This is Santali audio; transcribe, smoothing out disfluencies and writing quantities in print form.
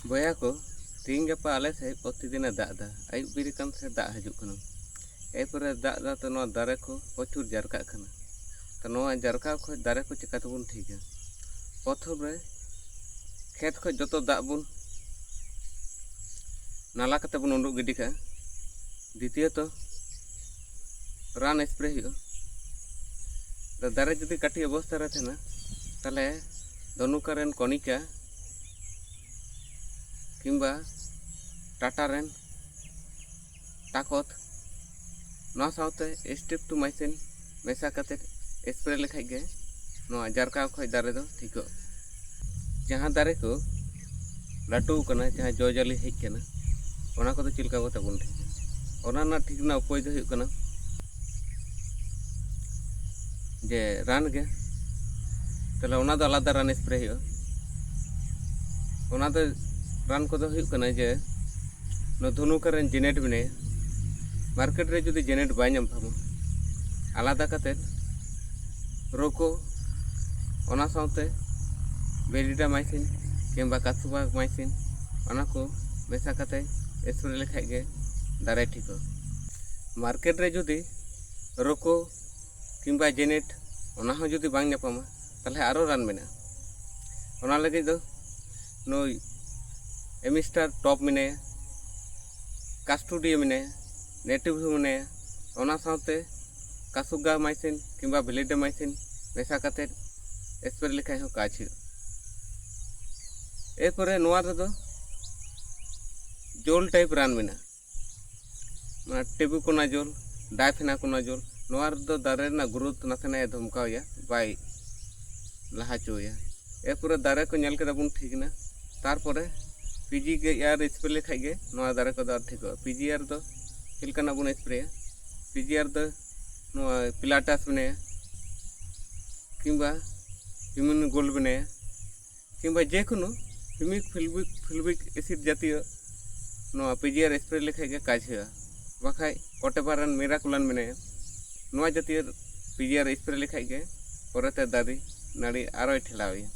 बया को तीन गपा आले से प्रतिदिन दादा आयुब बीरकान से दा हजूक कना एरपर दा तो नवा दारे को प्रचुर जारका कना तो नवा जारका खो दारे को चिकातबुन ठीका प्रथम रे खेत खो जतो दा बुन नाला कते बुन उंडुक गिडी का द्वितीय तो रान स्प्रे हुआ तो दारे जुदी काटी अवस्था रे थेना ताले धनुकारेन कनिका किंबा टाटा रेन ताकत ना साउते स्ट्रेप्टोमाइसिन मेसा कते स्प्रे लेखाय गे नवा जारका खय दारे दो ठीको जहां दारे को लाटू कना जहां जोजाली हेज कना ओना को चिलका को तबुन ठीक ओना ना ठीक ना उपाय दो हुई कना जे रान गे तले ओना दो आलादा रान स्प्रे हुई ओना दो रान को जे नो धनुकारेन जेनेट बने मार्केट रे जुदी जेनेट बाय नाम फामो आलादा कते रोको ओना साउते बेलिडामाइसिन किंबा कासुबामाइसिन ओना को मेसा कते स्प्रे लेखाय गे दारे ठीको मार्केट रे जुदी रोको किंबा जेनेट ओना हो जुदी बांग नापामा ताले आरो रान मेना ओना लगे दो नो एमिस्टार टॉप मिने कास्टोडिया मिने नेटिव मिने ओना साउते कासुगामाइसिन किंबा बेलिडामाइसिन मेसा कते स्प्रे लेखाय हो काज हुई एरपरे नोआ रेदो जोल टाइप रान मेना माने टेबुकोनाजोल डायफेनाकोनाजोल नोआ रेदो दारे ना ग्रोथ नासेना धमकावया बाय लाहाचोया एरपरे दारे को नेल केदा बुन ठीकना तारपरे पीजी के यार स्प्रे लेखाय गे नोआ दारे को दा ठीको पीजीआर दो चिलकाना बुन स्प्रे पीजीआर दो नोआ पिलाटास बने किंबा इम्यून गोल्ड बने किंबा जेकोनो हिमिक फिल्बिक एसिड जातीय नोआ पीजीआर स्प्रे लेखाय गे काज हुआ बाखाय कोटेबारान मिराकुलान बने नोआ जातीय पीजीआर स्प्रे लेखाय गे परते दारी नाड़ी आरोय ठेलावया।